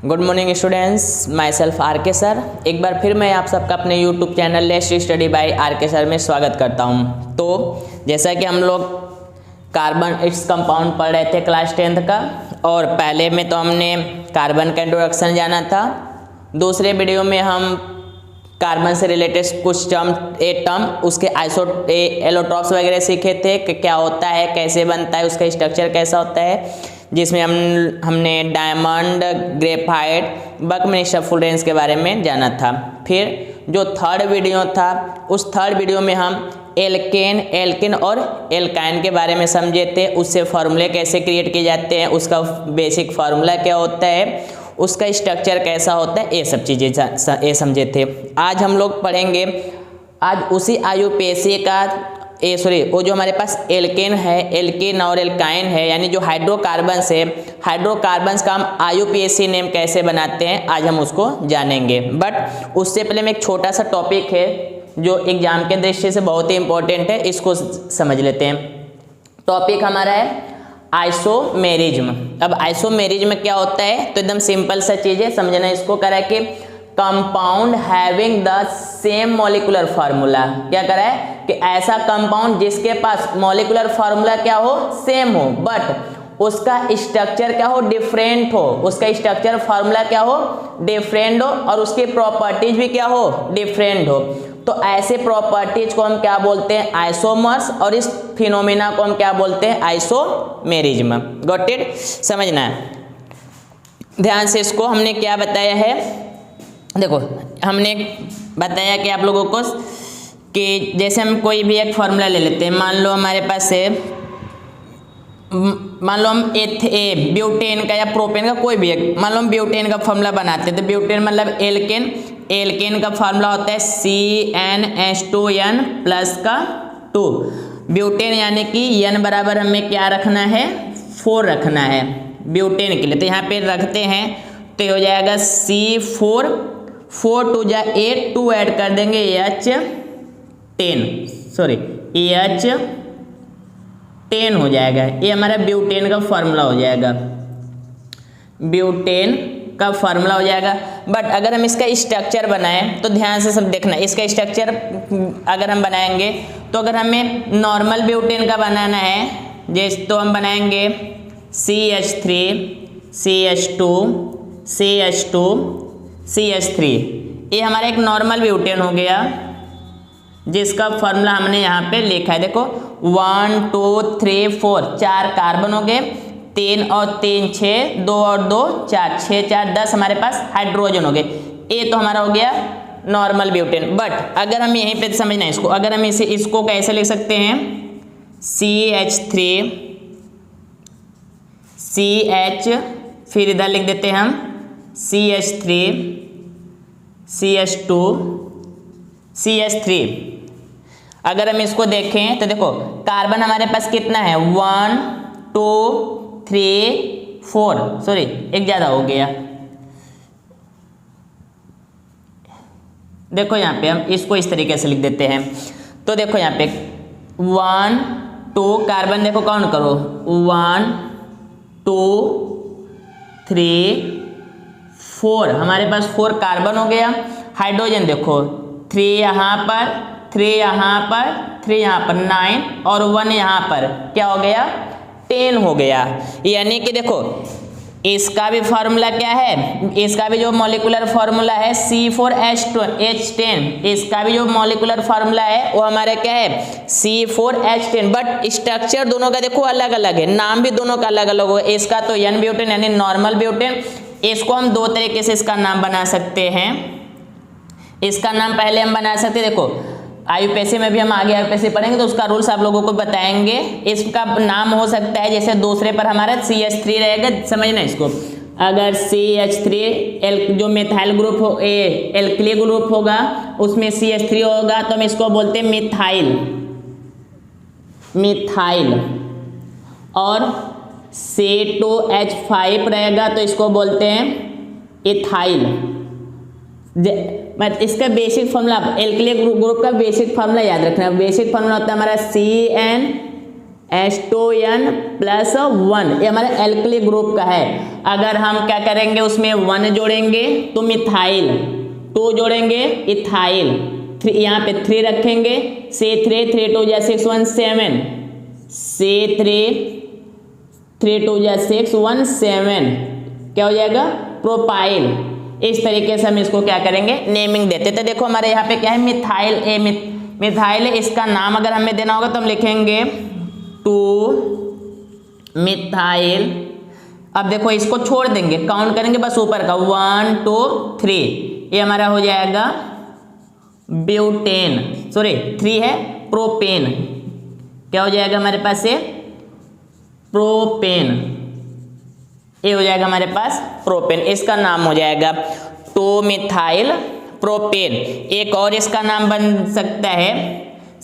Good morning students, myself R K sir. एक बार फिर मैं आप सबका अपने YouTube channel let's study by R K sir में स्वागत करता हूं। तो जैसा कि हम लोग कार्बन इट्स कंपाउंड पढ़ रहे थे क्लास 10th का, और पहले में तो हमने कार्बन का इंट्रोडक्शन जाना था। दूसरे वीडियो में हम कार्बन से रिलेटेड कुछ टर्म उसके एलोट्रॉप्स वगैरह सीखे थे कि क्या होता है, कैसे बनता है, उसका स्ट्रक्चर कैसा होता है, जिसमें हमने डायमंड, ग्रेफाइट, बकमिंस्टर फुलरेंस के बारे में जाना था। फिर जो थर्ड वीडियो था, उस थर्ड वीडियो में हम एल्केन और एल्काइन के बारे में समझे थे। उससे फार्मूले कैसे क्रिएट किए जाते हैं, उसका बेसिक फार्मूला क्या होता है, उसका स्ट्रक्चर कैसा होता है, ये सब चीज़ें ये समझे थे। आज हम लोग पढ़ेंगे, आज उसी आयुपेसी का वो जो हमारे पास एल्केन है, एल्केन और एल्काइन है, यानी जो हाइड्रोकार्बन्स है, हाइड्रोकार्बन्स का हम आयुपेसी नेम कैसे बनाते हैं, आज हम उसको जानेंगे। बट उससे पहले में एक छोटा सा टॉपिक है जो एग्जाम के दृष्टि से बहुत ही इंपॉर्टेंट है, इसको समझ लेते हैं। टॉपिक हमारा है आइसोमेरिज्म। अब आइसोमेरिज्म क्या होता है, तो एकदम सिंपल सा चीज़ है, समझना इसको। करा कि compound having the same molecular formula, क्या करा है कि ऐसा कंपाउंड जिसके पास मॉलिक्यूलर फार्मूला क्या हो, सेम हो, बट उसका स्ट्रक्चर क्या हो, डिफरेंट हो। उसका स्ट्रक्चर फार्मूला क्या हो, डिफरेंट हो, और उसकी प्रॉपर्टीज भी क्या हो, डिफरेंट हो। तो ऐसे प्रॉपर्टीज को हम क्या बोलते हैं, आइसोमर्स, और इस फिनोमेना को हम क्या बोलते हैं, आइसोमेरिज्म। Got it? समझना है ध्यान से। इसको हमने क्या बताया है, देखो हमने बताया कि आप लोगों को कि जैसे हम कोई भी एक फार्मूला ले लेते हैं। मान लो हमारे पास है, मान लो हम ब्यूटेन का या प्रोपेन का कोई भी एक, मान लो हम ब्यूटेन का फार्मूला बनाते हैं। तो ब्यूटेन मतलब एल्केन, एल्केन का फार्मूला होता है CnH2n प्लस का 2। ब्यूटेन यानी कि n बराबर हमें क्या रखना है, 4 रखना है ब्यूटेन के लिए। तो यहाँ पे रखते हैं तो हो जाएगा C4, 4 2 जा 8, 2 ऐड कर देंगे H10 हो जाएगा। ये हमारा ब्यूटेन का फार्मूला हो जाएगा, ब्यूटेन का फार्मूला हो जाएगा। बट अगर हम इसका स्ट्रक्चर बनाएं तो ध्यान से सब देखना, इसका स्ट्रक्चर अगर हम बनाएंगे तो अगर हमें नॉर्मल ब्यूटेन का बनाना है जैसे, तो हम बनाएंगे CH3, CH2, CH2, CH3। ये हमारा एक नॉर्मल ब्यूटेन हो गया जिसका फार्मूला हमने यहाँ पे लिखा है। देखो 1 2 3 4 4 कार्बन हो गए, 3 और 3 6, 2 और 2 4, 6 4 10 हमारे पास हाइड्रोजन हो गए। ये तो हमारा हो गया नॉर्मल ब्यूटेन। बट अगर हम यहीं पे समझना है इसको, अगर हम इसको कैसे लिख सकते हैं, CH3 CH, फिर इधर लिख देते हैं हम CH3 CH2 CH3। अगर हम इसको देखें तो देखो कार्बन हमारे पास कितना है, 1 2 3 4, सॉरी एक ज़्यादा हो गया। देखो यहाँ पे हम इसको इस तरीके से लिख देते हैं। तो देखो यहाँ पे 1 2 कार्बन, देखो काउंट करो, 1 2 3 4, हमारे पास 4 कार्बन हो गया। हाइड्रोजन देखो 3 यहाँ पर, 3 यहाँ पर, 3 यहाँ पर, 9 और 1 यहाँ पर, क्या हो गया, 10 हो गया। यानी कि देखो इसका भी फार्मूला क्या है, इसका भी जो मॉलिक्यूलर फार्मूला है C4H10, इसका भी जो मॉलिक्यूलर फार्मूला है वो हमारा क्या है, C4H10। बट स्ट्रक्चर दोनों का देखो अलग अलग है, नाम भी दोनों का अलग अलग होगा। इसका तो N ब्यूटेन यानी नॉर्मल ब्यूटेन। इसको हम दो तरीके से इसका नाम बना सकते हैं। इसका नाम पहले हम बना सकते हैं, देखो आयुपेसी में भी हम आगे आयुपेसी पढ़ेंगे तो उसका रूल्स आप लोगों को बताएंगे। इसका नाम हो सकता है जैसे दूसरे पर हमारा CH3 रहेगा, समझना इसको। अगर CH3 जो मिथाइल ग्रुप हो, एल्किली ग्रुप होगा, उसमें CH3 होगा तो हम इसको बोलते हैं मिथाइल। और C2H5 रहेगा तो इसको बोलते हैं इथाइल। इसका बेसिक फार्मूला, एल्किली ग्रुप का बेसिक फार्मूला याद रखना। बेसिक फार्मूला होता है हमारा H2N+1, ये हमारे एल्कली ग्रुप का है। अगर हम क्या करेंगे उसमें 1 जोड़ेंगे तो मिथाइल, 2 जोड़ेंगे इथाइल, 3 यहाँ पे 3 रखेंगे, C3 3 2 6 1 7, C3 3 2 6 1 7 क्या हो जाएगा प्रोपाइल। इस तरीके से हम इसको क्या करेंगे नेमिंग देते। तो देखो हमारे यहाँ पे क्या है मिथाइल, मिथाइल है, इसका नाम अगर हमें देना होगा तो हम लिखेंगे 2 मिथाइल। अब देखो इसको छोड़ देंगे, काउंट करेंगे बस ऊपर का 1 2 3, ये हमारा हो जाएगा ब्यूटेन, सॉरी 3 है प्रोपेन, क्या हो जाएगा हमारे पास ये प्रोपेन, ये हो जाएगा हमारे पास प्रोपेन, इसका नाम हो जाएगा 2 मिथाइल प्रोपेन। एक और इसका नाम बन सकता है,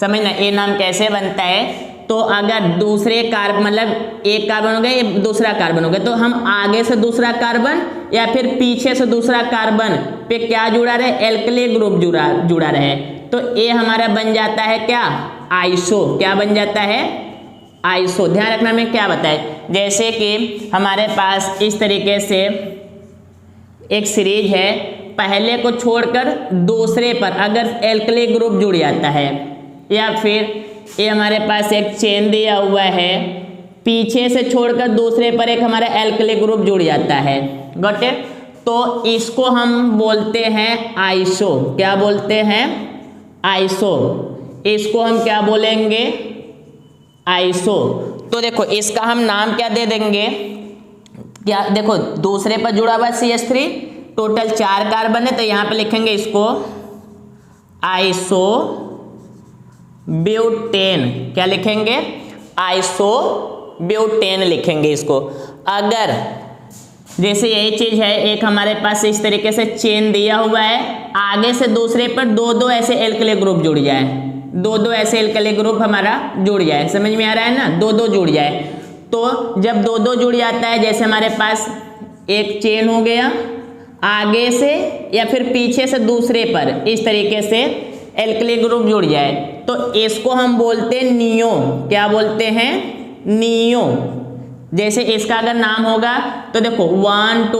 समझना ये नाम कैसे बनता है। तो अगर दूसरे कार्बन मतलब एक कार्बन हो गया ये दूसरा कार्बन हो गया, तो हम आगे से दूसरा कार्बन या फिर पीछे से दूसरा कार्बन पे क्या जुड़ा रहे एल्कली ग्रुप जुड़ा रहे, तो ये हमारा बन जाता है क्या आइसो, क्या बन जाता है आइसो। ध्यान रखना मैं क्या बताए, जैसे कि हमारे पास इस तरीके से एक सीरीज है, पहले को छोड़कर दूसरे पर अगर एल्कली ग्रुप जुड़ जाता है, या फिर ये हमारे पास एक चेन दिया हुआ है, पीछे से छोड़कर दूसरे पर एक हमारा एल्कली ग्रुप जुड़ जाता है, गॉट इट। तो इसको हम बोलते हैं आइसो, क्या बोलते हैं आइसो, इसको हम क्या बोलेंगे आइसो। तो देखो इसका हम नाम क्या दे देंगे, क्या देखो दूसरे पर जुड़ा हुआ CH3, टोटल 4 कार्बन है, तो यहाँ पे लिखेंगे इसको आइसो ब्यूटेन, क्या लिखेंगे आइसो ब्यूटेन लिखेंगे इसको। अगर जैसे यही चीज है, एक हमारे पास इस तरीके से चेन दिया हुआ है, आगे से दूसरे पर 2-2 ऐसे एल्कली ग्रुप जुड़ जाए, 2-2 ऐसे एल्कली ग्रुप हमारा जुड़ जाए, समझ में आ रहा है ना, 2-2 जुड़ जाए। तो जब 2-2 जुड़ जाता है, जैसे हमारे पास एक चेन हो गया, आगे से या फिर पीछे से दूसरे पर इस तरीके से एल्कली ग्रुप जुड़ जाए, तो इसको हम बोलते हैं नियो, क्या बोलते हैं नियो। जैसे इसका अगर नाम होगा तो देखो 1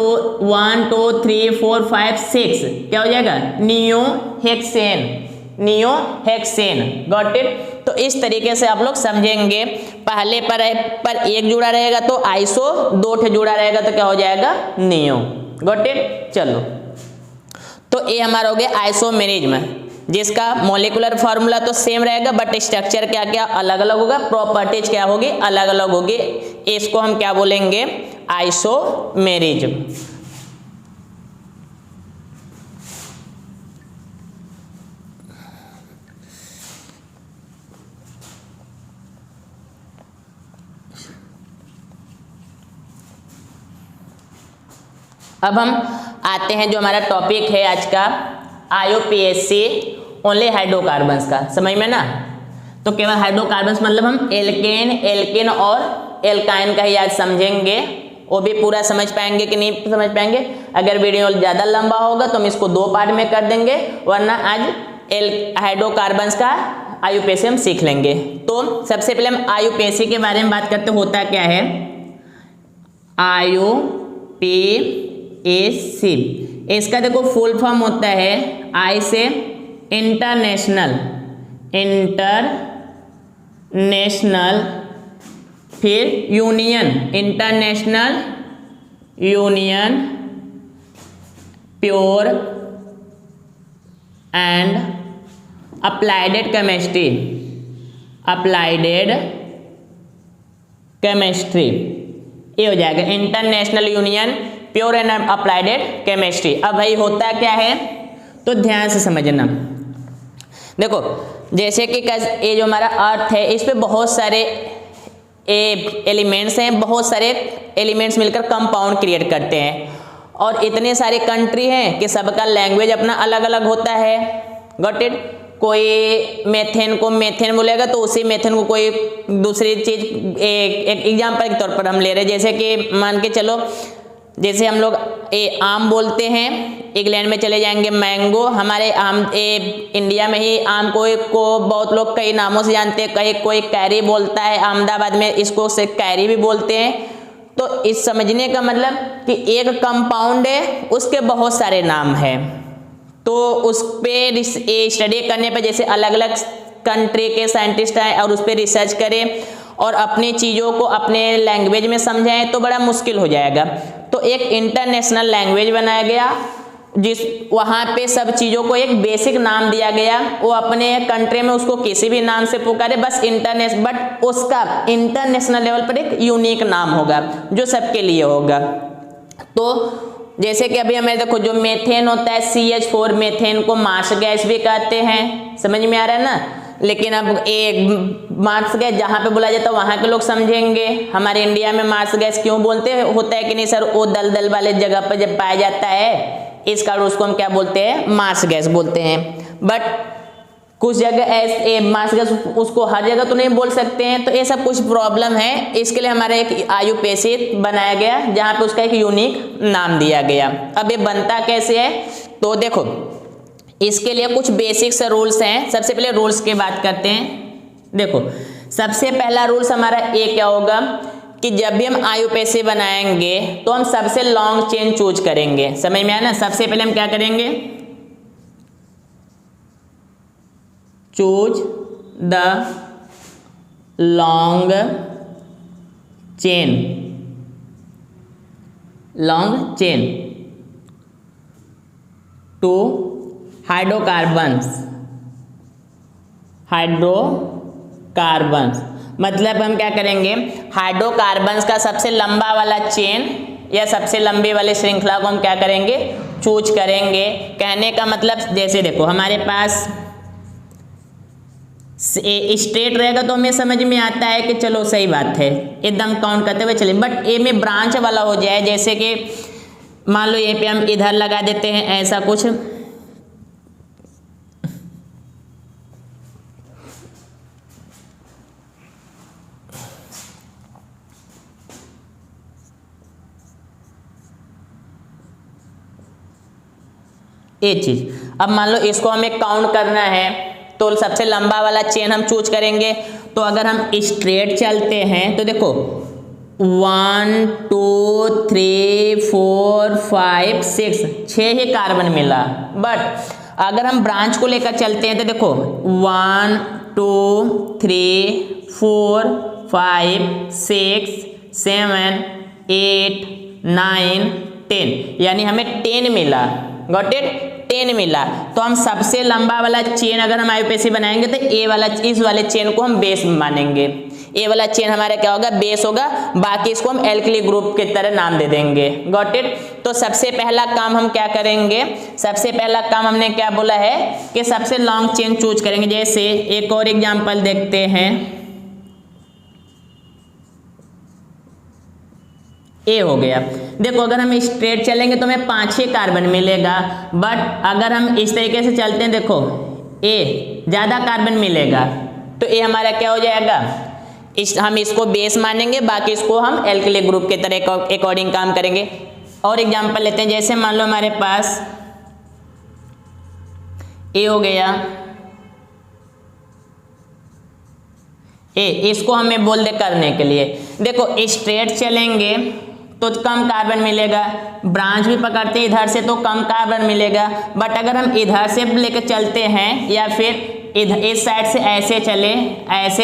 2 3 4 5 6 क्या हो जाएगा neo hexane, neo hexane, got it. तो इस तरीके से आप लोग समझेंगे, पहले पर एक जुड़ा रहेगा तो आइसो, 2 जुड़ा रहेगा तो क्या हो जाएगा नियो, गॉट इट। चलो तो ये हमारा हो गया आइसोमेरिज्म, जिसका मॉलिक्यूलर फार्मूला तो सेम रहेगा बट स्ट्रक्चर क्या क्या अलग अलग होगा, प्रॉपर्टीज क्या होगी अलग अलग होगी, इसको हम क्या बोलेंगे आइसोमेरिज्म। अब हम आते हैं जो हमारा टॉपिक है आज का IUPAC ओनली हाइड्रोकार्बन्स का, समझ में ना। तो केवल हाइड्रोकार्बन्स मतलब हम एल्केन, एल्केन और एल्काइन का ही आज समझेंगे, वो भी पूरा समझ पाएंगे कि नहीं समझ पाएंगे। अगर वीडियो ज़्यादा लंबा होगा तो हम इसको 2 पार्ट में कर देंगे, वरना आज हाइड्रोकार्बन्स का IUPAC हम सीख लेंगे। तो सबसे पहले हम IUPAC के बारे में बात करते, होता क्या है IUPAC, इसका देखो फुल फॉर्म होता है आई से इंटरनेशनल, फिर union, international union pure and applied chemistry, ये हो जाएगा international union pure and applied chemistry. अब भाई होता क्या है तो ध्यान से समझना, देखो जैसे कि ये जो हमारा अर्थ है इस पे बहुत सारे एलिमेंट्स हैं, बहुत सारे एलिमेंट्स मिलकर कंपाउंड क्रिएट करते हैं, और इतने सारे कंट्री हैं कि सबका लैंग्वेज अपना अलग अलग होता है, गॉट इट। कोई मेथेन को मेथेन बोलेगा तो उसी मेथेन को कोई दूसरी चीज, एक एग्जाम्पल के तौर पर हम ले रहे हैं, जैसे कि मान के चलो जैसे हम लोग आम बोलते हैं, इंग्लैंड में चले जाएंगे मैंगो। हमारे इंडिया में ही आम को बहुत लोग कई नामों से जानते हैं, कोई कैरी बोलता है, अहमदाबाद में इसको से कैरी भी बोलते हैं। तो इस समझने का मतलब कि एक कंपाउंड है, उसके बहुत सारे नाम हैं, तो उस पर स्टडी करने पर जैसे अलग अलग कंट्री के साइंटिस्ट आए और उस पर रिसर्च करें और अपनी चीज़ों को अपने लैंग्वेज में समझाएं तो बड़ा मुश्किल हो जाएगा। तो एक इंटरनेशनल लैंग्वेज बनाया गया, जिस वहाँ पे सब चीज़ों को एक बेसिक नाम दिया गया। वो अपने कंट्री में उसको किसी भी नाम से पुकारे, बस बट उसका इंटरनेशनल लेवल पर एक यूनिक नाम होगा जो सबके लिए होगा। तो जैसे कि अभी हमें देखो, जो मेथेन होता है CH4, मेथेन को मार्स गैस भी कहते हैं, समझ में आ रहा है ना। लेकिन अब एक मार्स गैस जहाँ पे बोला जाता है वहाँ के लोग समझेंगे। हमारे इंडिया में मार्स गैस क्यों बोलते हैं, होता है कि नहीं सर, वो दलदल वाले जगह पर जब पाया जाता है इस कारण उसको हम क्या बोलते हैं, मार्स गैस बोलते हैं। बट कुछ जगह ऐसे मार्स गैस उसको हर जगह तो नहीं बोल सकते हैं, तो ये सब कुछ प्रॉब्लम है। इसके लिए हमारा एक IUPAC बनाया गया जहाँ पे उसका एक यूनिक नाम दिया गया। अब ये बनता कैसे है, तो देखो इसके लिए कुछ बेसिक से रूल्स हैं। सबसे पहले रूल्स की बात करते हैं। देखो सबसे पहला रूल्स हमारा ये क्या होगा कि जब भी हम IUPAC बनाएंगे तो हम सबसे लॉन्ग चेन चूज करेंगे। समझ में आया ना। सबसे पहले हम क्या करेंगे, choose the long chain to hydrocarbons. मतलब हम क्या करेंगे, हाइड्रोकार्बन्स का सबसे लंबा वाला चेन या सबसे लंबी वाली श्रृंखला को हम क्या करेंगे, चूज करेंगे। कहने का मतलब जैसे देखो हमारे पास स्ट्रेट रहेगा तो हमें समझ में आता है कि चलो सही बात है, एकदम काउंट करते हुए चलिए। बट ए में ब्रांच वाला हो जाए, जैसे कि मान लो ये पे हम इधर लगा देते हैं ऐसा कुछ, ये चीज। अब मान लो इसको हमें काउंट करना है तो सबसे लंबा वाला चेन हम चूज करेंगे। तो अगर हम स्ट्रेट चलते हैं तो देखो 1 2 3 4 5 6 6 ही कार्बन मिला। बट अगर हम ब्रांच को लेकर चलते हैं तो देखो 1 2 3 4 5 6 7 8 9 10, यानी हमें 10 मिला। गॉट इट, 10 मिला। तो हम सबसे लंबा वाला चेन अगर हम IUPAC बनाएंगे तो इस वाले चेन को हम बेस मानेंगे। ए वाला चेन हमारा क्या होगा, बेस होगा। बाकी इसको हम एल्कली ग्रुप की तरह नाम दे देंगे। Got it. तो सबसे पहला काम हम क्या करेंगे, सबसे पहला काम हमने क्या बोला है कि सबसे लॉन्ग चेन चूज करेंगे। जैसे एक और एग्जांपल देखते हैं, ए हो गया। देखो अगर हम स्ट्रेट चलेंगे तो हमें 5 ही कार्बन मिलेगा। बट अगर हम इस तरीके से चलते हैं, देखो ए ज़्यादा कार्बन मिलेगा, तो ए हमारा क्या हो जाएगा, हम इसको बेस मानेंगे, बाकी इसको हम एल्कली ग्रुप के तरह अकॉर्डिंग काम करेंगे। और एग्जांपल लेते हैं, जैसे मान लो हमारे पास ए हो गया, ए इसको हमें बोल दे करने के लिए। देखो स्ट्रेट चलेंगे तो कम कार्बन मिलेगा, ब्रांच भी पकड़ते इधर से तो कम कार्बन मिलेगा। बट अगर हम इधर से लेकर चलते हैं या फिर इधर इस साइड से ऐसे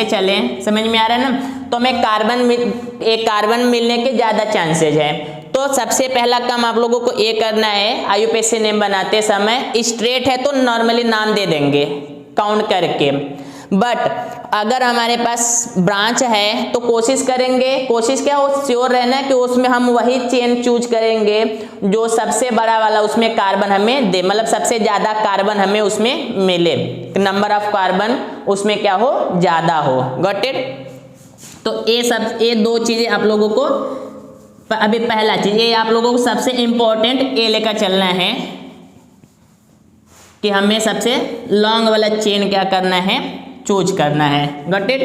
चले, समझ में आ रहा है ना, तो हमें कार्बन मिलने के ज़्यादा चांसेज है। तो सबसे पहला काम आप लोगों को ये करना है, IUPAC नेम बनाते समय स्ट्रेट है तो नॉर्मली नाम दे देंगे काउंट करके। बट अगर हमारे पास ब्रांच है तो कोशिश क्या हो, श्योर रहना है कि उसमें हम वही चेन चूज करेंगे जो सबसे बड़ा वाला उसमें कार्बन हमें दे, मतलब सबसे ज़्यादा कार्बन हमें उसमें मिले, नंबर ऑफ कार्बन उसमें क्या हो, ज़्यादा हो। Got it. तो ये दो चीज़ें आप लोगों को, अभी पहला चीज़ ये आप लोगों को सबसे इम्पोर्टेंट ये लेकर चलना है कि हमें सबसे लॉन्ग वाला चेन क्या करना है, चूज करना है। Got it.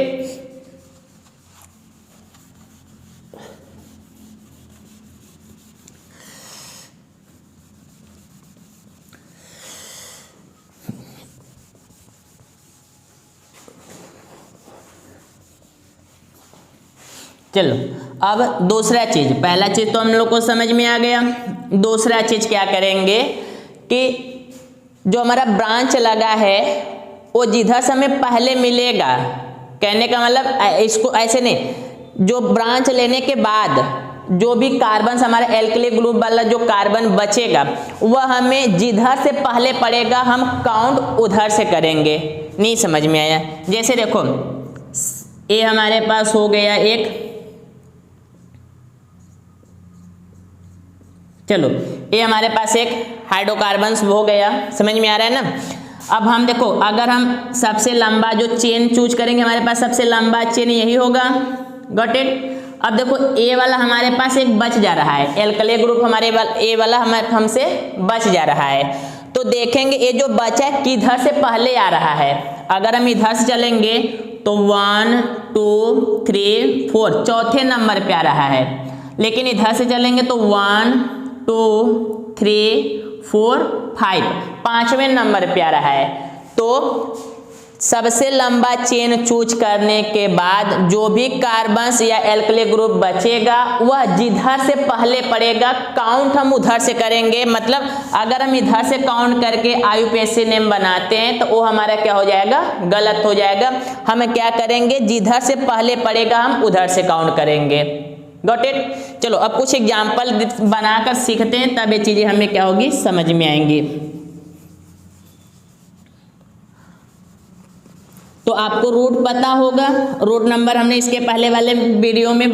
चलो अब दूसरा चीज, पहला चीज तो हम लोग को समझ में आ गया। दूसरा चीज क्या करेंगे कि जो हमारा ब्रांच लगा है वो जिधर से हमें पहले मिलेगा, कहने का मतलब इसको ऐसे नहीं, जो ब्रांच लेने के बाद जो भी कार्बन हमारा एल्किल ग्रुप वाला जो कार्बन बचेगा वह हमें जिधर से पहले पड़ेगा हम काउंट उधर से करेंगे। नहीं समझ में आया? जैसे देखो ये हमारे पास हो गया एक, चलो ये हमारे पास एक हाइड्रोकार्बन हो गया, समझ में आ रहा है ना। अब हम देखो अगर हम सबसे लंबा जो चेन चूज करेंगे, हमारे पास सबसे लंबा चेन यही होगा, गॉट इट। अब देखो ए वाला हमारे पास एक बच जा रहा है, एल्किल ग्रुप हमारे ए वाला हमसे बच जा रहा है, तो देखेंगे ये जो बचा है किधर से पहले आ रहा है। अगर हम इधर से चलेंगे तो 1 2 3 4 चौथे नंबर पे आ रहा है, लेकिन इधर से चलेंगे तो 1 2 3 4 5 पांचवें नंबर पे आ रहा है। तो सबसे लंबा चेन चूज करने के बाद जो भी कार्बन्स या एल्किल ग्रुप बचेगा वह जिधर से पहले पड़ेगा काउंट हम उधर से करेंगे। मतलब अगर हम इधर से काउंट करके IUPAC नेम बनाते हैं तो वो हमारा क्या हो जाएगा, गलत हो जाएगा। हम क्या करेंगे, जिधर से पहले पड़ेगा हम उधर से काउंट करेंगे, गॉट इट। चलो अब कुछ एग्जाम्पल बनाकर सीखते हैं, तब ये चीजें हमें क्या होगी, समझ में आएंगी। तो आपको रूट पता होगा, रूट नंबर हमने इसके पहले वाले वीडियो में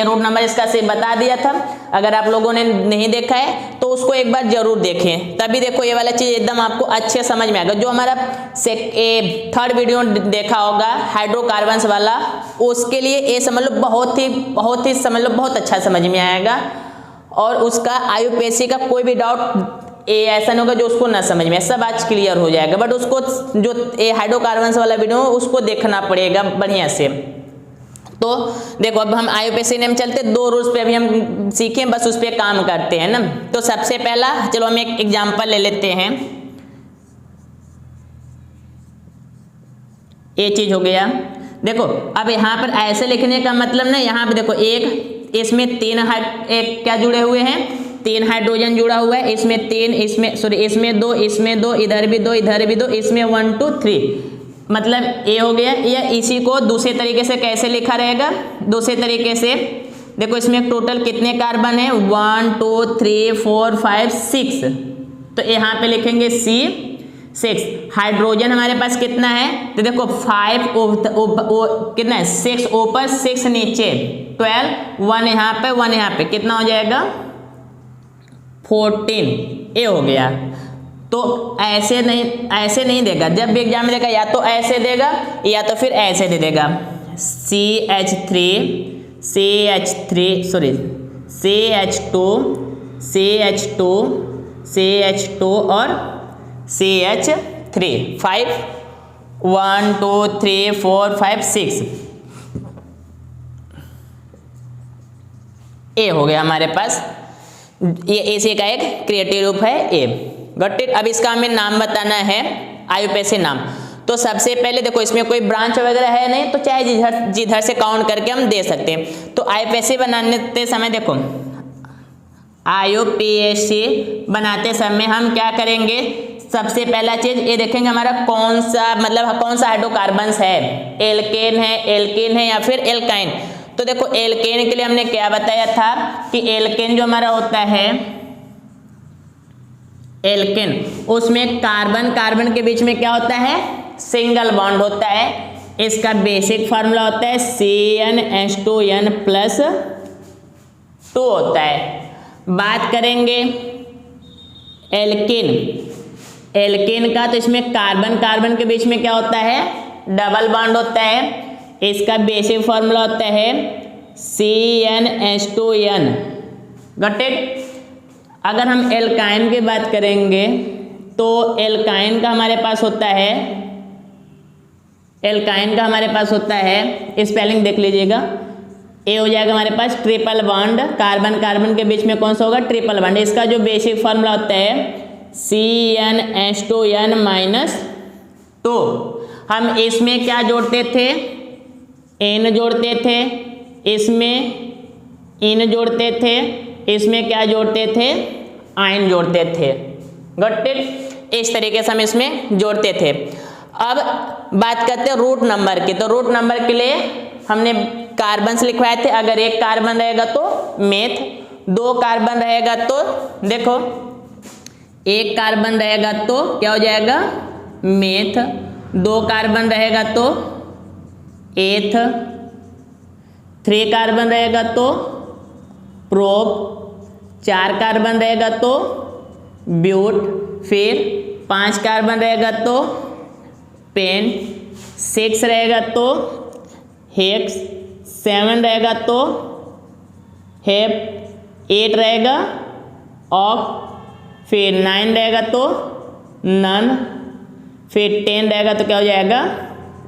रूट नंबर इसका से बता दिया था। अगर आप लोगों ने नहीं देखा है तो उसको एक बार जरूर देखें, तभी देखो ये वाला चीज एकदम आपको अच्छे समझ में आएगा। जो हमारा थर्ड वीडियो देखा होगा हाइड्रोकार्बन्स वाला, उसके लिए ये समझ लो बहुत ही समझ लो बहुत अच्छा समझ में आएगा। और उसका IUPAC का कोई भी डाउट ऐसा नहीं होगा जो उसको ना समझ में, सब आज क्लियर हो जाएगा। बट उसको जो हाइड्रोकार्बन्स वाला वीडियो उसको देखना पड़ेगा बढ़िया से। तो देखो अब हम IUPAC नेम चलते, 2 रूल्स पे अभी हम सीखें, बस उस पर काम करते हैं ना। तो सबसे पहला चलो हम एक एग्जांपल ले लेते हैं। ये चीज हो गया, देखो अब यहाँ पर ऐसे लिखने का मतलब ना, यहाँ पे देखो एक इसमें 3 एक क्या जुड़े हुए हैं, 3 हाइड्रोजन जुड़ा हुआ है, इसमें 3, इसमें 2, इसमें 2, इधर भी 2, इधर भी 2, इसमें 1 2 3, मतलब ये हो गया। या इसी को दूसरे तरीके से कैसे लिखा रहेगा, दूसरे तरीके से देखो इसमें टोटल कितने कार्बन है, 1 2 3 4 5 6, तो यहाँ पे लिखेंगे C6। हाइड्रोजन हमारे पास कितना है, तो देखो 5 कितना है, 6 ऊपर 6 नीचे 12, 1 यहाँ पे 1 यहाँ पे, कितना हो जाएगा 14, ये हो गया। तो ऐसे नहीं देगा, जब भी एग्जाम में देगा या तो ऐसे देगा या तो फिर ऐसे दे देगा, CH2 और CH3, 5 1 2 3 4 5 6, ये हो गया हमारे पास। ये ऐसे का एक क्रिएटिव रूप है ए, गॉट इट। अब इसका हमें नाम बताना है, IUPAC नाम। तो सबसे पहले देखो इसमें कोई ब्रांच वगैरह है नहीं, तो चाहे जिधर से काउंट करके हम दे सकते हैं। तो IUPAC बनाते समय देखो IUPAC बनाते समय हम क्या करेंगे, सबसे पहला चीज ये देखेंगे हमारा कौन सा हाइड्रोकार्बन्स है, एल्केन है या फिर एल्काइन। तो देखो एल्केन के लिए हमने क्या बताया था कि एल्केन जो हमारा होता है, एल्केन उसमें कार्बन के बीच में क्या होता है, सिंगल बॉन्ड होता है। इसका बेसिक फार्मूला होता है CnH2n + 2 होता है। बात करेंगे एल्केन का, तो इसमें कार्बन के बीच में क्या होता है, डबल बॉन्ड होता है। इसका बेसिक फार्मूला होता है CnH2n, गॉट इट। अगर हम एल्काइन की बात करेंगे तो एल्काइन का हमारे पास होता है, स्पेलिंग देख लीजिएगा, ए हो जाएगा हमारे पास ट्रिपल बॉन्ड, कार्बन के बीच में कौन सा होगा, ट्रिपल बॉन्ड। इसका जो बेसिक फार्मूला होता है CnH2n - 2। हम इसमें क्या जोड़ते थे, N जोड़ते थे, इसमें इन जोड़ते थे, इसमें क्या जोड़ते थे, आइन जोड़ते थे। Got it. इस तरीके से हम इसमें जोड़ते थे। अब बात करते हैं रूट नंबर की। तो रूट नंबर के लिए हमने कार्बन से लिखवाए थे। अगर एक कार्बन रहेगा तो मेथ, दो कार्बन रहेगा तो देखो, एक कार्बन रहेगा तो क्या हो जाएगा, मेथ, दो कार्बन रहेगा तो एथ, 3 कार्बन रहेगा तो प्रोप, 4 कार्बन रहेगा तो ब्यूट, फिर 5 कार्बन रहेगा तो पेन, 6 रहेगा तो हेक्स, 7 रहेगा तो हेप, 8 रहेगा ऑफ, फिर 9 रहेगा तो नन, फिर 10 रहेगा तो क्या हो जाएगा,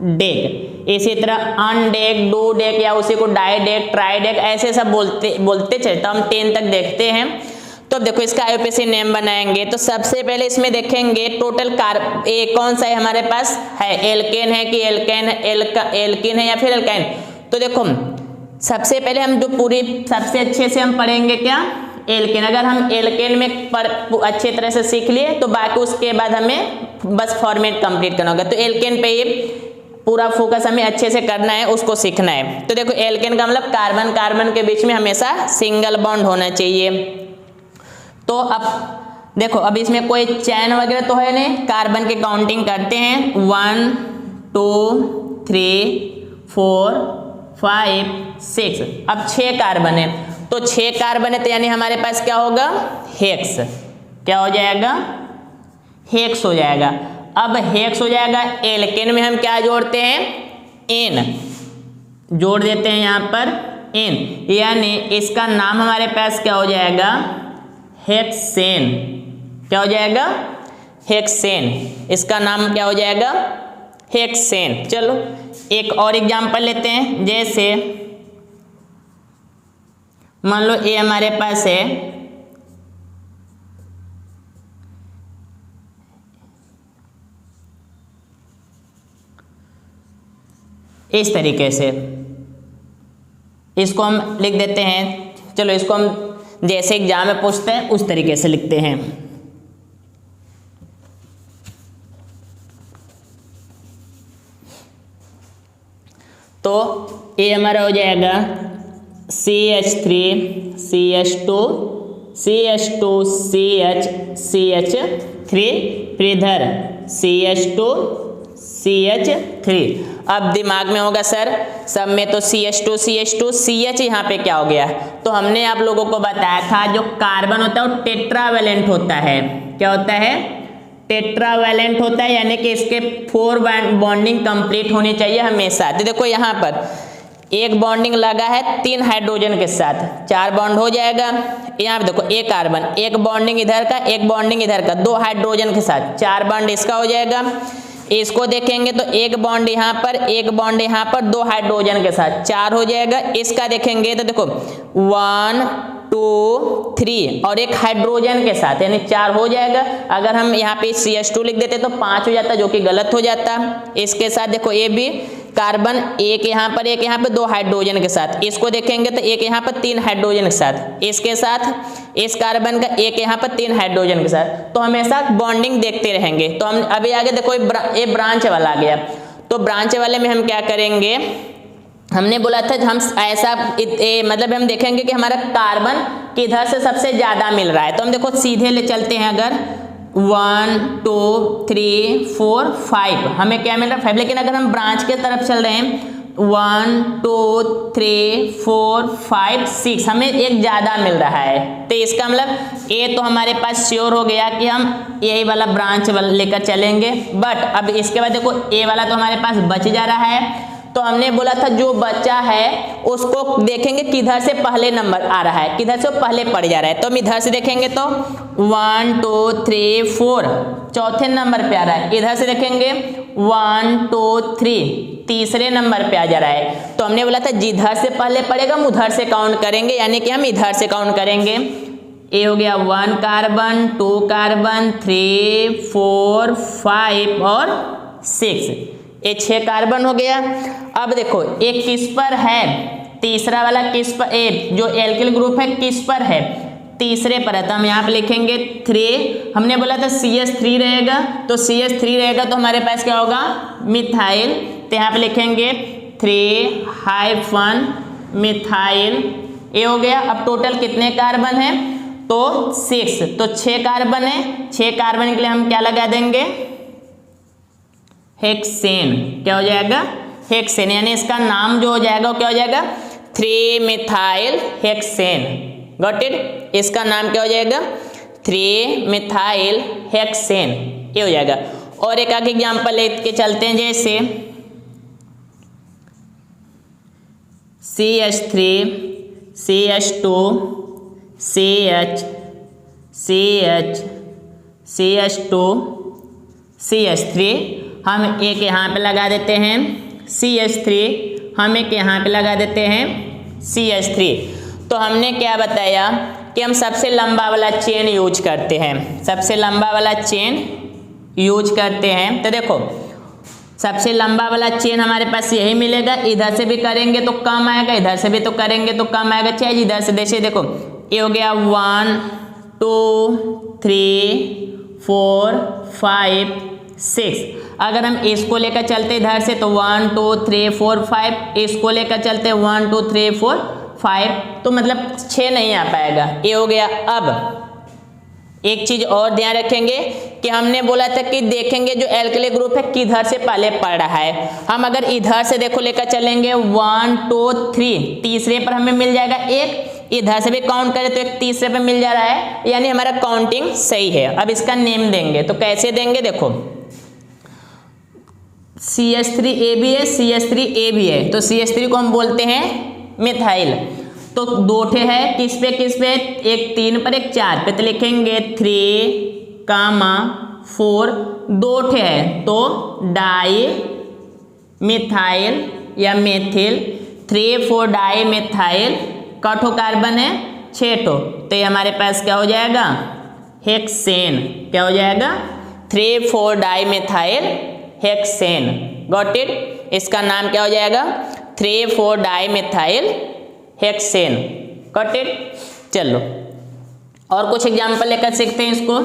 डेक। इसी तरह अनडेक, डू डेक या उसी को डाइडेक, ट्राइडेक ऐसे सब बोलते चलते। हम 10 तक देखते हैं। तो अब देखो इसका आईयूपीएसी नेम बनाएंगे। तो सबसे पहले इसमें देखेंगे टोटल कौन सा है हमारे पास है, एल्केन है कि एल्किन है या फिर एल्काइन। तो देखो सबसे पहले हम जो पूरी सबसे अच्छे से हम पढ़ेंगे क्या, एल्केन। अगर हम एल्केन में अच्छे तरह से सीख लिए तो बाकी उसके बाद हमें बस फॉर्मेट कंप्लीट करना होगा। तो एल्केन पे ये पूरा फोकस हमें अच्छे से करना है, उसको सीखना है। तो देखो एल्केन का मतलब कार्बन कार्बन के बीच में हमेशा सिंगल बॉन्ड होना चाहिए। तो अब देखो अब इसमें कोई चैन वगैरह तो है नहीं, कार्बन की काउंटिंग करते हैं 1 2 3 4 5 6। अब 6 कार्बन है, तो 6 कार्बन है तो यानी हमारे पास क्या होगा, हेक्स। क्या हो जाएगा, हेक्स हो जाएगा। अब हेक्स हो जाएगा। एल्केन में हम क्या जोड़ते हैं, एन जोड़ देते हैं यहाँ पर एन, यानी इसका नाम हमारे पास क्या हो जाएगा, हेक्सेन। क्या हो जाएगा, हेक्सेन। इसका नाम क्या हो जाएगा, हेक्सेन। चलो एक और एग्जांपल लेते हैं। जैसे मान लो ये हमारे पास है इस तरीके से, इसको हम लिख देते हैं। चलो इसको हम जैसे एग्जाम में पूछते हैं उस तरीके से लिखते हैं। तो ये हमारा हो जाएगा CH3 CH2 CH2 CH3, फिर इधर CH2 CH3। अब दिमाग में होगा सर सब में तो CH2 CH यहाँ पे क्या हो गया। तो हमने आप लोगों को बताया था जो कार्बन होता है वो टेट्रावैलेंट होता है। क्या होता है, टेट्रावैलेंट होता है, यानी कि इसके 4 बॉन्डिंग कंप्लीट होनी चाहिए हमेशा। तो देखो यहाँ पर एक बॉन्डिंग लगा है 3 हाइड्रोजन के साथ, 4 बॉन्ड हो जाएगा। यहाँ पे देखो एक कार्बन, एक बॉन्डिंग इधर का, एक बॉन्डिंग इधर का, 2 हाइड्रोजन के साथ 4 बॉन्ड इसका हो जाएगा। इसको देखेंगे तो एक बॉन्ड यहाँ पर, एक बॉन्ड यहाँ पर, 2 हाइड्रोजन के साथ 4 हो जाएगा। इसका देखेंगे तो देखो 1 2 3 और एक हाइड्रोजन के साथ यानी 4 हो जाएगा। अगर हम यहाँ पे CH2 लिख देते तो 5 हो जाता, जो कि गलत हो जाता। इसके साथ देखो ये भी कार्बन, एक यहाँ पर, एक यहाँ पे, 2 हाइड्रोजन के साथ। इसको देखेंगे तो एक यहाँ पर 3 हाइड्रोजन के साथ, इसके साथ इस कार्बन का एक यहाँ पर 3 हाइड्रोजन के साथ। तो हमेशा बॉन्डिंग देखते रहेंगे। तो हम अभी आगे देखो ये ब्रांच वाला आ गया। तो ब्रांच वाले में हम क्या करेंगे, हमने बोला था हम ऐसा मतलब हम देखेंगे कि हमारा कार्बन किधर से सबसे ज्यादा मिल रहा है। तो हम देखो सीधे ले चलते हैं। अगर 1 2 3 4 5 हमें क्या मिल रहा है, 5। लेकिन अगर हम ब्रांच के तरफ चल रहे हैं 1 2 3 4 5 6 हमें एक ज्यादा मिल रहा है। तो इसका मतलब ये तो हमारे पास श्योर हो गया कि हम यही वाला ब्रांच वाला लेकर चलेंगे। बट अब इसके बाद देखो ए वाला तो हमारे पास बच जा रहा है। तो हमने बोला था जो बचा है उसको देखेंगे किधर से पहले नंबर आ रहा है, किधर से पहले पड़ जा रहा है। तो हम इधर से देखेंगे तो 1 2 3 4 चौथे नंबर पे आ रहा है। इधर से देखेंगे 1 2 3 तीसरे नंबर पे आ जा रहा है। तो हमने बोला था जिधर से पहले पड़ेगा हम उधर से काउंट करेंगे, यानी कि हम इधर से काउंट करेंगे। ये हो गया 1 कार्बन 2 कार्बन 3 4 5 और 6, ये 6 कार्बन हो गया। अब देखो एक किस पर है, तीसरा वाला किस पर, जो एल्किल ग्रुप है किस पर है, तीसरे पर है। तो हम यहाँ पे लिखेंगे 3, हमने बोला था CH3 रहेगा, तो CH3 रहेगा तो हमारे पास क्या होगा, मिथाइल। तो यहाँ पे लिखेंगे 3 मिथाइल, ये हो गया। अब टोटल कितने कार्बन है, तो 6, तो 6 कार्बन है। 6 कार्बन के लिए हम क्या लगा देंगे, हेक्सेन। क्या हो जाएगा, हेक्सेन, यानी इसका नाम जो हो जाएगा वो क्या हो जाएगा, 3 मिथाइल हेक्सेन। गॉट इट, इसका नाम क्या हो जाएगा, 3 मिथाइल हेक्सेन, ये हो जाएगा। और एक आगे एग्जाम्पल लेके चलते हैं, जैसे CH3 CH2 CH CH CH2 CH3, हम एक यहाँ पे लगा देते हैं CH3, हम एक यहाँ पे लगा देते हैं CH3। तो हमने क्या बताया कि हम सबसे लंबा वाला चेन यूज करते हैं, सबसे लंबा वाला चेन यूज करते हैं। तो देखो सबसे लंबा वाला चेन हमारे पास यही मिलेगा, इधर से भी करेंगे तो कम आएगा, इधर से भी तो करेंगे तो कम आएगा, चाहे इधर से। जैसे देखो ये हो गया 1 2 3 4 5 6, अगर हम इसको लेकर चलते इधर से तो 1 2 3 4 5, इसको लेकर चलते 1 2 3 4 5, तो मतलब 6 नहीं आ पाएगा, ये हो गया। अब एक चीज और ध्यान रखेंगे कि हमने बोला था कि देखेंगे जो एल्किल ग्रुप है किधर से पहले पड़ रहा है। हम अगर इधर से देखो लेकर चलेंगे 1 2 3, तीसरे पर हमें मिल जाएगा 1, इधर से भी काउंट करें तो एक तीसरे पर मिल जा रहा है, यानी हमारा काउंटिंग सही है। अब इसका नेम देंगे, तो कैसे देंगे, देखो CH3A भी है, CH3A भी है, तो CH3 को हम बोलते हैं मिथाइल। तो 2 ठे है, किस पे किस पे, एक 3 पर एक 4 पे, तो लिखेंगे 3, 4, 2 ठे है तो डाई मिथाइल या मेथिल, 3 4 डाई मिथाइल, कठो कार्बन है 6 ठो, तो ये हमारे पास क्या हो जाएगा, हेक्सेन। क्या हो जाएगा, 3 4 di methyl hexane. Got it, इसका नाम क्या हो जाएगा, 3 4 di methyl hexane. Got it. चलो और कुछ एग्जांपल लेकर सीखते हैं इसको।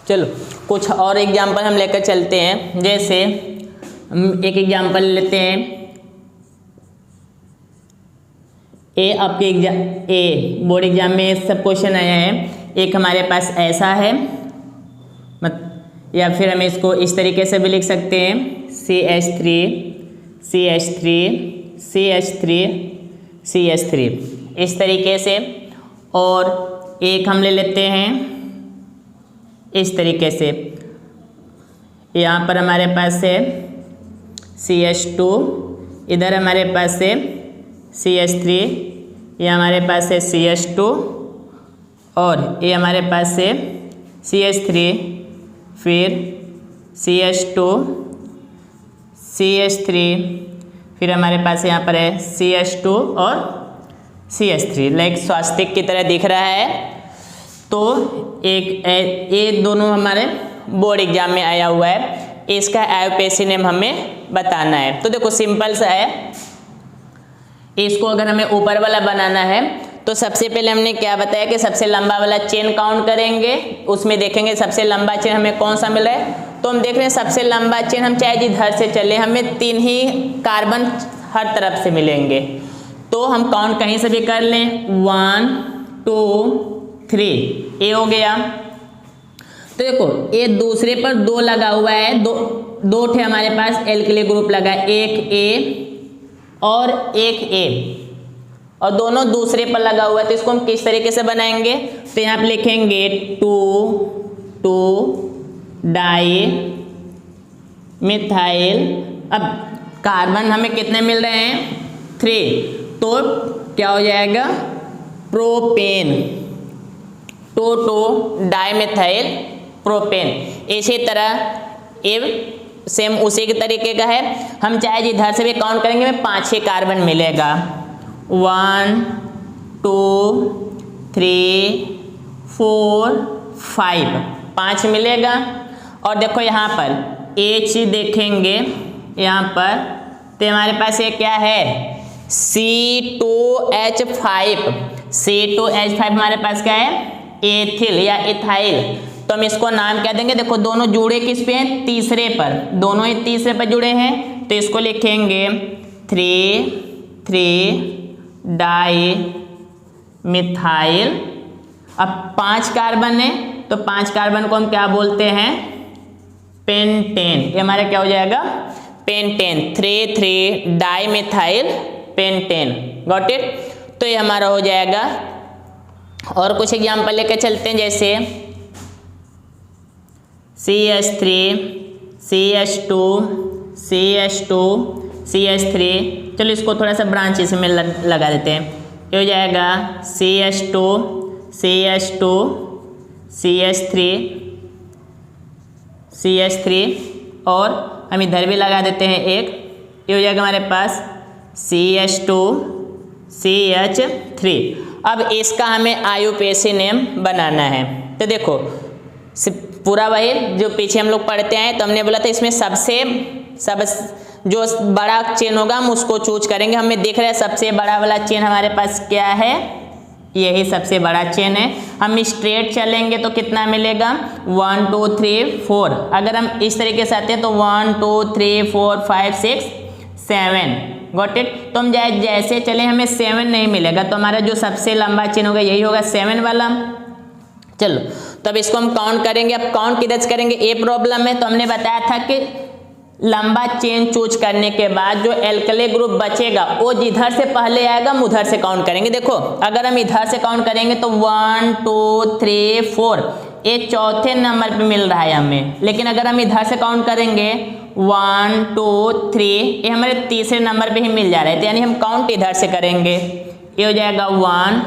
चलो कुछ और एग्जांपल हम लेकर चलते हैं, जैसे हम एक एग्जांपल लेते हैं, आपके एग्जाम बोर्ड एग्जाम में सब क्वेश्चन आया है। एक हमारे पास ऐसा है, या फिर हम इसको इस तरीके से भी लिख सकते हैं, CH3 CH3 CH3 CH3, इस तरीके से। और एक हम ले लेते हैं इस तरीके से, यहाँ पर हमारे पास है CH2, इधर हमारे पास है CH3, ये हमारे पास है CH2, और ये हमारे पास है CH3, फिर CH2 CH3, फिर हमारे पास यहाँ पर है CH2 और CH3, लाइक स्वास्तिक की तरह दिख रहा है। तो ये दोनों हमारे बोर्ड एग्जाम में आया हुआ है, इसका आईयूपीएसी नेम हमें बताना है। तो देखो सिंपल सा है, इसको अगर हमें ऊपर वाला बनाना है तो सबसे पहले हमने क्या बताया कि सबसे लंबा वाला चेन काउंट करेंगे, उसमें देखेंगे सबसे लंबा चेन हमें कौन सा मिला है। तो हम देख रहे हैं सबसे लंबा चेन, हम चाहे जिधर से चले हमें 3 ही कार्बन हर तरफ से मिलेंगे, तो हम काउंट कहीं से भी कर लें, 1 2 3, ये हो गया। तो देखो ये दूसरे पर 2 लगा हुआ है, दो ठे हमारे पास एल्किल ग्रुप लगा है, एक A और एक A, और दोनों दूसरे पर लगा हुआ है। तो इसको हम किस तरीके से बनाएंगे, तो यहाँ पे लिखेंगे 2 2 डाई मिथाइल। अब कार्बन हमें कितने मिल रहे हैं, 3, तो क्या हो जाएगा, प्रोपेन, 2 2 डाई मिथाइल प्रोपेन। इसी तरह ये सेम उसी के तरीके का है। हम चाहे इधर से भी काउंट करेंगे में 5-6 कार्बन मिलेगा। 1 2 3 4 5 5 मिलेगा। और देखो यहाँ पर H देखेंगे यहाँ पर, तो हमारे पास ये क्या है C2H5। C2H5 हमारे पास क्या है एथिल या इथाइल। तो हम इसको नाम क्या देंगे, देखो दोनों जुड़े किस पे हैं, तीसरे पर, दोनों ही तीसरे पर जुड़े हैं, तो इसको लिखेंगे 3 डाई मिथाइल। अब 5 कार्बन है तो 5 कार्बन को हम क्या बोलते हैं पेंटेन। ये हमारा क्या हो जाएगा pentane, 3 di methyl pentane. Got it. तो ये हमारा हो जाएगा। और कुछ एग्जाम्पल लेके चलते हैं, जैसे CH3 CH2 CH2 CH3। चलो इसको थोड़ा सा ब्रांच इसमें लगा देते हैं। ये हो जाएगा CH2 CH2 CH3 और हम इधर भी लगा देते हैं एक। ये हो जाएगा हमारे पास CH2 CH3। अब इसका हमें IUPAC नेम बनाना है। तो देखो पूरा वही जो पीछे हम लोग पढ़ते हैं, तो हमने बोला था इसमें सबसे जो बड़ा चेन होगा हम उसको चूज करेंगे। हमें दिख रहा है सबसे बड़ा वाला चेन हमारे पास क्या है, यही सबसे बड़ा चेन है। हम स्ट्रेट चलेंगे तो कितना मिलेगा 1 2 3 4। अगर हम इस तरीके से आते हैं तो 1 2 3 4 5 6 7। Got it. तो हम जैसे चले हमें 7 नहीं मिलेगा, तो हमारा जो सबसे लंबा चेन होगा यही होगा 7 वाला। चलो तब इसको हम काउंट करेंगे। अब काउंट किधर से करेंगे, ये प्रॉब्लम है। तो हमने बताया था कि लंबा चेन चूज करने के बाद जो एल्कली ग्रुप बचेगा वो जिधर से पहले आएगा हम उधर से काउंट करेंगे। देखो अगर हम इधर से काउंट करेंगे तो 1 2 3 4 ये चौथे नंबर पे मिल रहा है हमें, लेकिन अगर हम इधर से काउंट करेंगे 1 2 3 ये हमारे तीसरे नंबर पे ही मिल जा रहा है, तो यानी हम काउंट इधर से करेंगे। ये हो जाएगा 1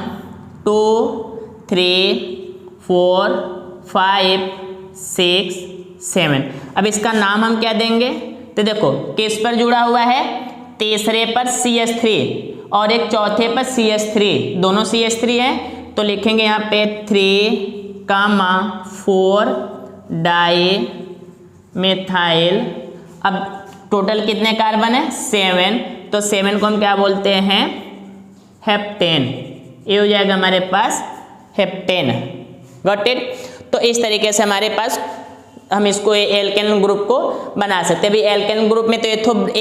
2 3 4 5 6 7। अब इसका नाम हम क्या देंगे, तो देखो किस पर जुड़ा हुआ है, तीसरे पर CH3 और एक चौथे पर CH3, दोनों CH3 हैं। तो लिखेंगे यहाँ पे 3,4 डाई मिथाइल। अब टोटल कितने कार्बन है 7, तो 7 को हम क्या बोलते हैं हेप्टेन। ये हो जाएगा हमारे पास हेप्टेन। Got it. तो इस तरीके से हमारे पास हम इसको एल्केन ग्रुप को बना सकते हैं। अभी एल्केन ग्रुप में तो ये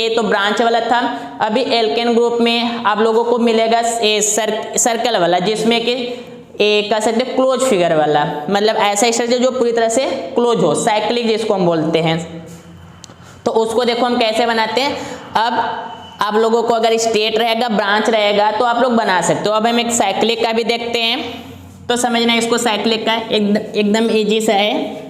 तो ब्रांच वाला था। अभी एल्केन ग्रुप में आप लोगों को मिलेगा सर्कल वाला, जिसमें कि कह सकते हैं क्लोज फिगर वाला, मतलब ऐसा स्ट्रक्चर जो पूरी तरह से क्लोज हो, साइक्लिक जिसको हम बोलते हैं। तो उसको देखो हम कैसे बनाते हैं। अब आप लोगों को अगर स्टेट रहेगा ब्रांच रहेगा तो आप लोग बना सकते हो। अब हम एक साइक्लिक का भी देखते हैं, तो समझना इसको साइक्लिक का एकदम ईजी सा है।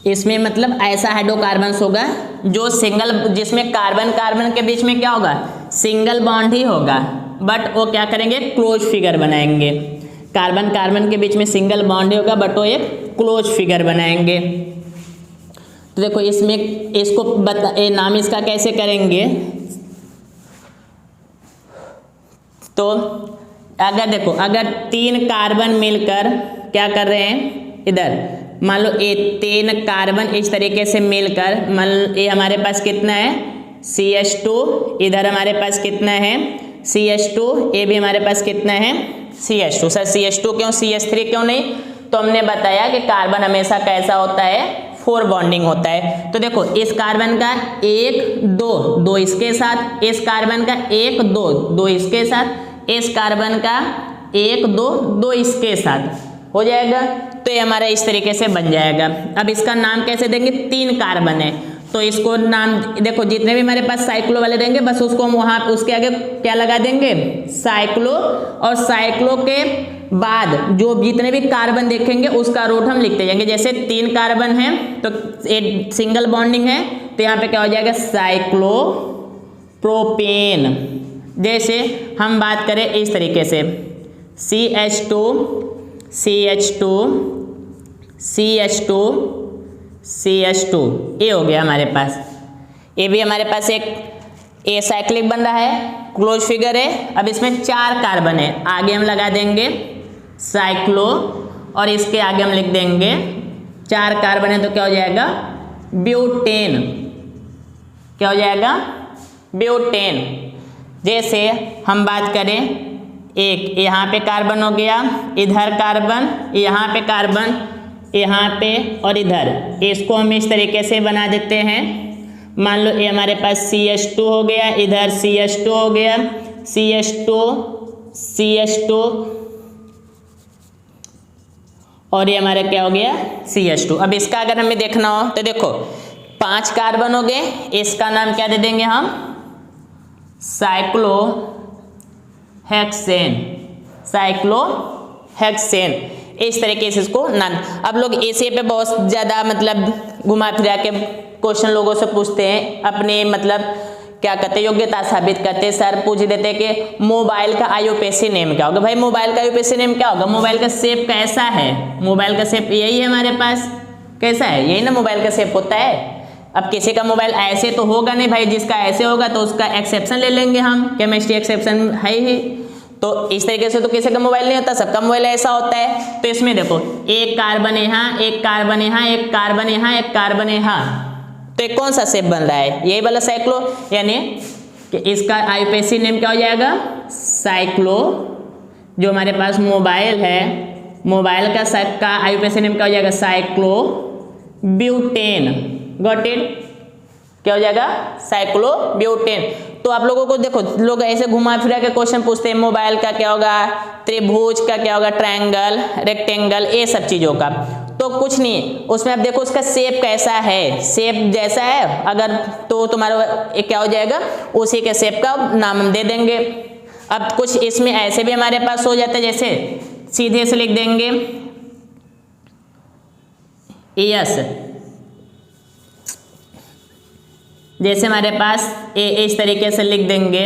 इसमें मतलब ऐसा हाइड्रोकार्बन्स होगा जो सिंगल, जिसमें कार्बन कार्बन के बीच में क्या होगा सिंगल बॉन्ड ही होगा, बट वो क्या करेंगे क्लोज फिगर बनाएंगे। कार्बन कार्बन के बीच में सिंगल बॉन्ड ही होगा बट वो एक क्लोज फिगर बनाएंगे। तो देखो इसमें इसको नाम इसका कैसे करेंगे, तो अगर देखो अगर 3 कार्बन मिलकर क्या कर रहे हैं, इधर मान लो ये 3 कार्बन इस तरीके से मिलकर, मान ये हमारे पास कितना है CH2, इधर हमारे पास कितना है CH2, ये भी हमारे पास कितना है CH2। सर CH2 क्यों CH3 क्यों नहीं, तो हमने बताया कि कार्बन हमेशा कैसा होता है 4 बॉन्डिंग होता है। तो देखो इस कार्बन का 1 2 2 इसके साथ, इस कार्बन का 1 2 2 इसके साथ, इस कार्बन का 1 2 2 इसके साथ हो जाएगा। तो ये हमारा इस तरीके से बन जाएगा। अब इसका नाम कैसे देंगे, 3 कार्बन है तो इसको नाम देखो जितने भी हमारे पास साइक्लो वाले देंगे बस उसको हम वहाँ उसके आगे क्या लगा देंगे साइक्लो, और साइक्लो के बाद जो जितने भी कार्बन देखेंगे उसका रूट हम लिखते जाएंगे। जैसे 3 कार्बन है तो एक सिंगल बॉन्डिंग है तो यहाँ पे क्या हो जाएगा साइक्लो प्रोपेन। जैसे हम बात करें इस तरीके से CH2 CH2 CH2 CH2, ये हो गया हमारे पास। ये भी हमारे पास एक ए साइक्लिक बन रहा है, क्लोज फिगर है। अब इसमें 4 कार्बन है, आगे हम लगा देंगे साइक्लो और इसके आगे हम लिख देंगे 4 कार्बन है तो क्या हो जाएगा ब्यूटेन। क्या हो जाएगा ब्यूटेन। जैसे हम बात करें एक यहाँ पे कार्बन हो गया, इधर कार्बन, यहाँ पे कार्बन, यहाँ पे और इधर, इसको हम इस तरीके से बना देते हैं। मान लो ये हमारे पास CH2 हो गया, इधर CH2 हो गया, CH2 CH2 और ये हमारा क्या हो गया CH2। अब इसका अगर हमें देखना हो तो देखो 5 कार्बन हो गए, इसका नाम क्या दे देंगे हम साइक्लोहेक्सेन। साइक्लोहेक्सेन इस तरीके से इसको नाम। अब लोग ऐसे पे बहुत ज़्यादा मतलब घुमा फिरा के क्वेश्चन लोगों से पूछते हैं, अपने मतलब क्या कहते हैं योग्यता साबित करते हैं। सर पूछ देते हैं कि मोबाइल का आईयूपीएसी नेम क्या होगा। भाई मोबाइल का आईयूपीएसी नेम क्या होगा, मोबाइल का शेप कैसा है, मोबाइल का शेप यही है हमारे पास, कैसा है यही ना मोबाइल का शेप होता है। अब किसी का मोबाइल ऐसे तो होगा नहीं भाई, जिसका ऐसे होगा तो उसका एक्सेप्शन ले लेंगे हम, केमिस्ट्री एक्सेप्शन है ही। तो इस तरीके से तो किसी का मोबाइल नहीं होता, सबका मोबाइल ऐसा होता है। तो इसमें देखो एक कार्बन यहाँ, एक कार्बन यहाँ, एक कार्बन यहाँ, एक कार्बन यहाँ, तो एक कौन सा शेप बन रहा है यही वाला साइक्लो, यानी कि इसका आईयूपीएसी नेम क्या हो जाएगा साइक्लो। जो हमारे पास मोबाइल है, मोबाइल का आईयूपीएसी नेम क्या हो जाएगा साइक्लो ब्यूटेन। गॉट इट, क्या हो जाएगा साइक्लो ब्यूटेन। तो आप लोगों को देखो लोग ऐसे घुमा फिरा के क्वेश्चन पूछते हैं, मोबाइल का क्या होगा, त्रिभुज का क्या होगा, ट्रायंगल, रेक्टेंगल, ये सब चीज़ों का। तो कुछ नहीं, उसमें आप देखो उसका शेप कैसा है, शेप जैसा है अगर तो तुम्हारा क्या हो जाएगा उसी के शेप का नाम हम दे देंगे। अब कुछ इसमें ऐसे भी हमारे पास हो जाता है, जैसे सीधे से लिख देंगे यस, जैसे हमारे पास इस तरीके से लिख देंगे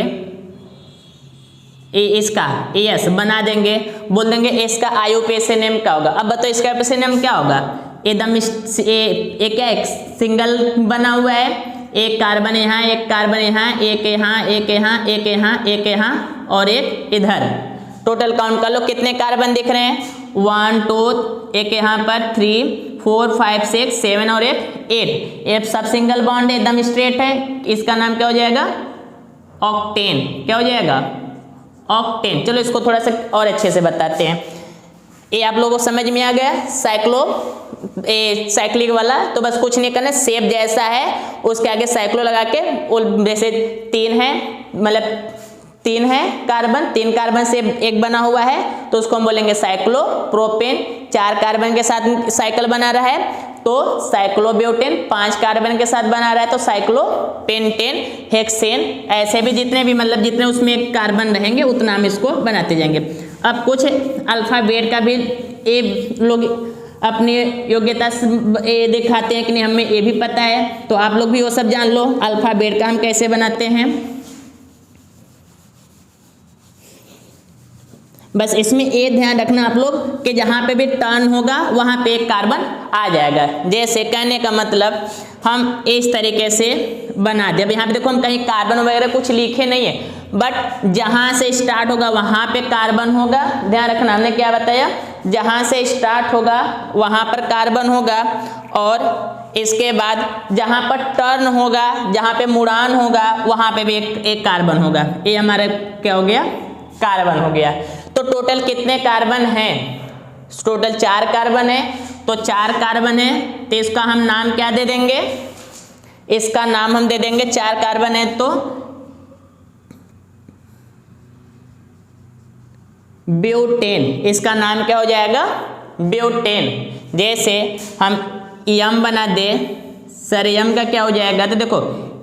इसका यस बना देंगे, बोल देंगे इसका आईयूपीएसी नेम क्या होगा। अब बताओ इसका आईयूपीएसी नेम क्या होगा, एकदम एक क्या एक सिंगल बना हुआ है, एक कार्बन यहाँ, एक कार्बन यहाँ, एक यहाँ, एक यहाँ, एक यहाँ, एक यहाँ और एक इधर। टोटल काउंट कर लो कितने कार्बन दिख रहे हैं 1 2, एक यहाँ पर 3 4 5 6 7 और एक 8। ये सब सिंगल बॉन्ड है, एकदम स्ट्रेट है, इसका नाम क्या हो जाएगा ऑक्टेन। क्या हो जाएगा ऑक्टेन। चलो इसको थोड़ा सा और अच्छे से बताते हैं। ये आप लोगों को समझ में आ गया साइक्लिक वाला। तो बस कुछ नहीं करना, शेप जैसा है उसके आगे साइक्लो लगा के, जैसे 3 है मतलब 3 है कार्बन, 3 कार्बन से एक बना हुआ है तो उसको हम बोलेंगे साइक्लो प्रोपेन। 4 कार्बन के साथ साइकिल बना रहा है तो साइक्लो ब्यूटेन, 5 कार्बन के साथ बना रहा है तो साइक्लो पेंटेन, हेक्सेन। ऐसे भी जितने भी मतलब जितने उसमें कार्बन रहेंगे उतना हम इसको बनाते जाएंगे। अब कुछ अल्फाबेट का भी ये लोग अपनी योग्यता दिखाते हैं कि नहीं, हमें ये भी पता है तो आप लोग भी वो सब जान लो अल्फाबेट का हम कैसे बनाते हैं। बस इसमें ये ध्यान रखना आप लोग कि जहाँ पे भी टर्न होगा वहाँ पे एक कार्बन आ जाएगा। जैसे कहने का मतलब हम इस तरीके से बना दे। अब यहाँ पे देखो हम कहीं कार्बन वगैरह कुछ लिखे नहीं है, बट जहाँ से स्टार्ट होगा वहाँ पे कार्बन होगा। ध्यान रखना, हमने क्या बताया, जहाँ से स्टार्ट होगा वहाँ पर कार्बन होगा और इसके बाद जहाँ पर टर्न होगा, जहाँ पे मुड़ान होगा वहाँ पे भी एक कार्बन होगा। ये हमारा क्या हो गया कार्बन हो गया। तो टोटल कितने कार्बन हैं, टोटल 4 कार्बन है। तो 4 कार्बन है तो इसका हम नाम क्या दे देंगे, इसका नाम हम दे देंगे 4 कार्बन है तो ब्यूटेन। इसका नाम क्या हो जाएगा ब्यूटेन। जैसे हम यम बना दे, सर यम का क्या हो जाएगा, तो देखो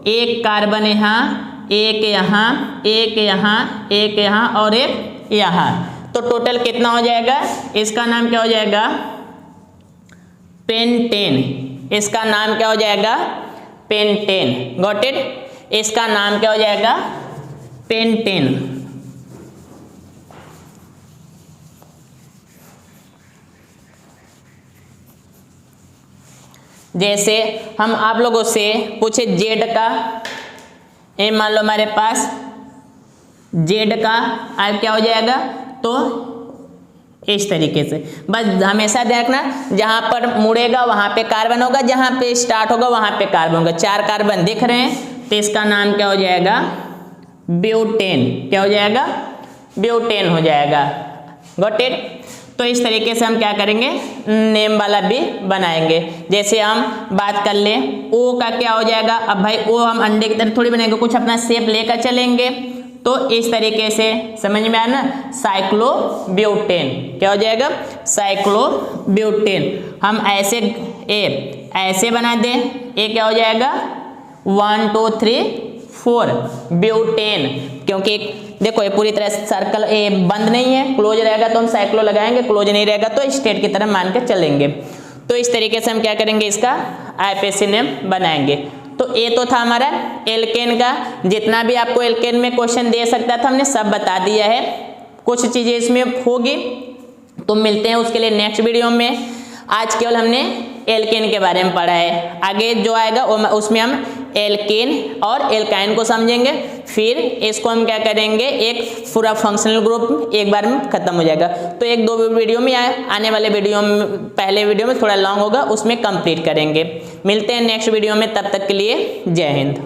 एक कार्बन यहाँ, एक यहाँ, एक यहाँ, एक यहाँ और एक यहाँ, तो टोटल कितना हो जाएगा, इसका नाम क्या हो जाएगा पेंटेन। इसका नाम क्या हो जाएगा पेंटेन। Got it. इसका नाम क्या हो जाएगा पेंटेन। जैसे हम आप लोगों से पूछे जेड का, ये मान लो हमारे पास जेड का अब क्या हो जाएगा, तो इस तरीके से बस हमेशा देखना, जहां पर मुड़ेगा वहां पे कार्बन होगा, जहां पे स्टार्ट होगा वहां पे कार्बन होगा। 4 कार्बन दिख रहे हैं तो इसका नाम क्या हो जाएगा, ब्यूटेन। क्या हो जाएगा, ब्यूटेन हो जाएगा। Got it. तो इस तरीके से हम क्या करेंगे, नेम वाला भी बनाएंगे। जैसे हम बात कर ले ओ का क्या हो जाएगा, अब भाई ओ हम अंडे की तरह थोड़ी बनाएंगे, कुछ अपना शेप लेकर चलेंगे। तो इस तरीके से समझ में आया ना, साइक्लोब्यूटेन। क्या हो जाएगा, साइक्लोब्यूटेन। हम ऐसे बना दें, ये क्या हो जाएगा 1 2 3 4 ब्यूटेन। क्योंकि देखो ये पूरी तरह सर्कल ये बंद नहीं है, क्लोज रहेगा तो हम साइक्लो लगाएंगे, क्लोज नहीं रहेगा तो स्टेट की तरह मान के चलेंगे। तो इस तरीके से हम क्या करेंगे, इसका आईपीएससी नेम बनाएंगे। तो ये तो था हमारा एल्केन का। जितना भी आपको एल्केन में क्वेश्चन दे सकता था हमने सब बता दिया है। कुछ चीजें इसमें होगी तो मिलते हैं उसके लिए नेक्स्ट वीडियो में। आज केवल हमने एल्केन के बारे में पढ़ा है, आगे जो आएगा उसमें हम एल्केन और एल्काइन को समझेंगे। फिर इसको हम क्या करेंगे, एक पूरा फंक्शनल ग्रुप एक बार में खत्म हो जाएगा। तो 1-2 वीडियो में आने वाले वीडियो में, पहले वीडियो में थोड़ा लॉन्ग होगा, उसमें कंप्लीट करेंगे। मिलते हैं नेक्स्ट वीडियो में, तब तक के लिए जय हिंद।